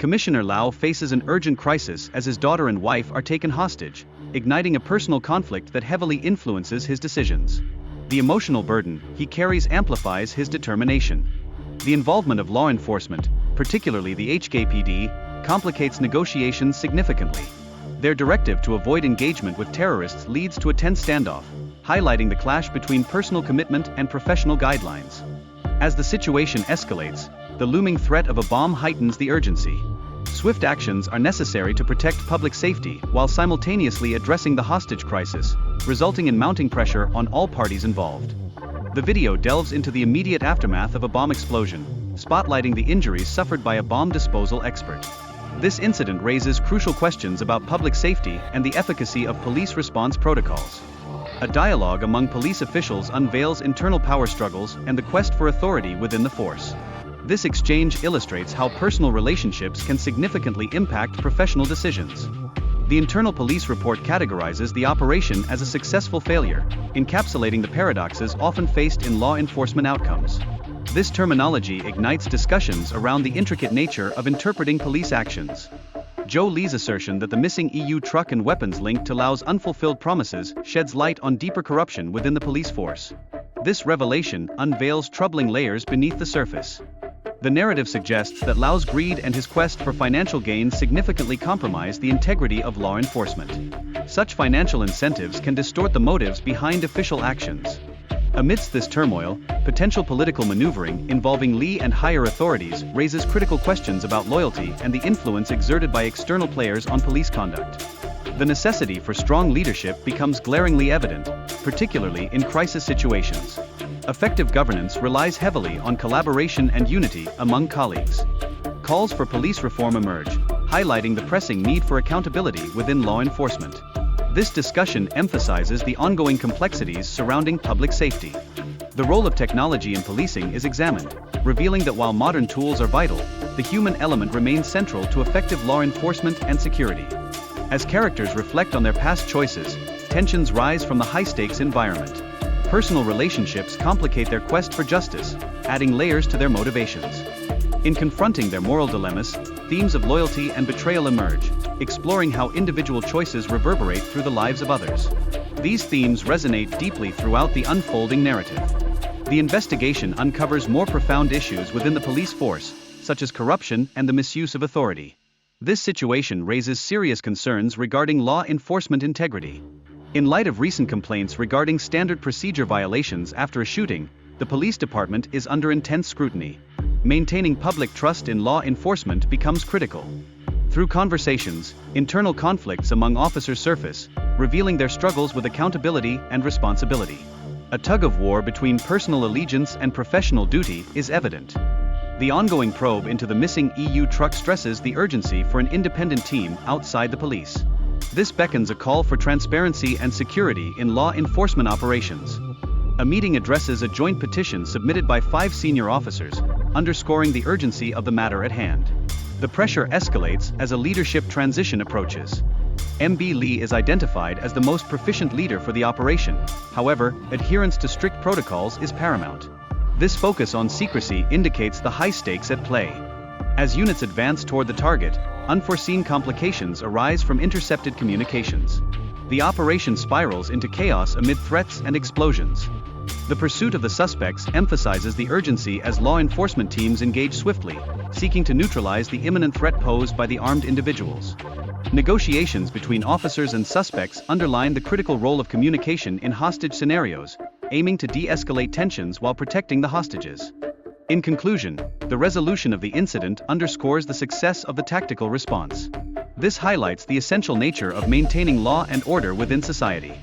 Commissioner Lau faces an urgent crisis as his daughter and wife are taken hostage, igniting a personal conflict that heavily influences his decisions. The emotional burden he carries amplifies his determination. The involvement of law enforcement, particularly the HKPD, complicates negotiations significantly. Their directive to avoid engagement with terrorists leads to a tense standoff, highlighting the clash between personal commitment and professional guidelines. As the situation escalates, the looming threat of a bomb heightens the urgency. Swift actions are necessary to protect public safety while simultaneously addressing the hostage crisis, resulting in mounting pressure on all parties involved. The video delves into the immediate aftermath of a bomb explosion, spotlighting the injuries suffered by a bomb disposal expert. This incident raises crucial questions about public safety and the efficacy of police response protocols. A dialogue among police officials unveils internal power struggles and the quest for authority within the force. This exchange illustrates how personal relationships can significantly impact professional decisions. The internal police report categorizes the operation as a successful failure, encapsulating the paradoxes often faced in law enforcement outcomes. This terminology ignites discussions around the intricate nature of interpreting police actions. Joe Lee's assertion that the missing EU truck and weapons linked to Lau's unfulfilled promises sheds light on deeper corruption within the police force. This revelation unveils troubling layers beneath the surface. The narrative suggests that Lau's greed and his quest for financial gain significantly compromise the integrity of law enforcement. Such financial incentives can distort the motives behind official actions. Amidst this turmoil, potential political maneuvering involving Lee and higher authorities raises critical questions about loyalty and the influence exerted by external players on police conduct. The necessity for strong leadership becomes glaringly evident, particularly in crisis situations. Effective governance relies heavily on collaboration and unity among colleagues. Calls for police reform emerge, highlighting the pressing need for accountability within law enforcement. This discussion emphasizes the ongoing complexities surrounding public safety. The role of technology in policing is examined, revealing that while modern tools are vital, the human element remains central to effective law enforcement and security. As characters reflect on their past choices, tensions rise from the high-stakes environment. Personal relationships complicate their quest for justice, adding layers to their motivations. In confronting their moral dilemmas, themes of loyalty and betrayal emerge, exploring how individual choices reverberate through the lives of others. These themes resonate deeply throughout the unfolding narrative. The investigation uncovers more profound issues within the police force, such as corruption and the misuse of authority. This situation raises serious concerns regarding law enforcement integrity. In light of recent complaints regarding standard procedure violations after a shooting, the police department is under intense scrutiny. Maintaining public trust in law enforcement becomes critical. Through conversations, internal conflicts among officers surface, revealing their struggles with accountability and responsibility. A tug-of-war between personal allegiance and professional duty is evident. The ongoing probe into the missing EU truck stresses the urgency for an independent team outside the police. This beckons a call for transparency and security in law enforcement operations. A meeting addresses a joint petition submitted by 5 senior officers, underscoring the urgency of the matter at hand. The pressure escalates as a leadership transition approaches. MB Lee is identified as the most proficient leader for the operation, however, adherence to strict protocols is paramount. This focus on secrecy indicates the high stakes at play. As units advance toward the target, unforeseen complications arise from intercepted communications. The operation spirals into chaos amid threats and explosions. The pursuit of the suspects emphasizes the urgency as law enforcement teams engage swiftly, seeking to neutralize the imminent threat posed by the armed individuals. Negotiations between officers and suspects underline the critical role of communication in hostage scenarios, aiming to de-escalate tensions while protecting the hostages. In conclusion, the resolution of the incident underscores the success of the tactical response. This highlights the essential nature of maintaining law and order within society.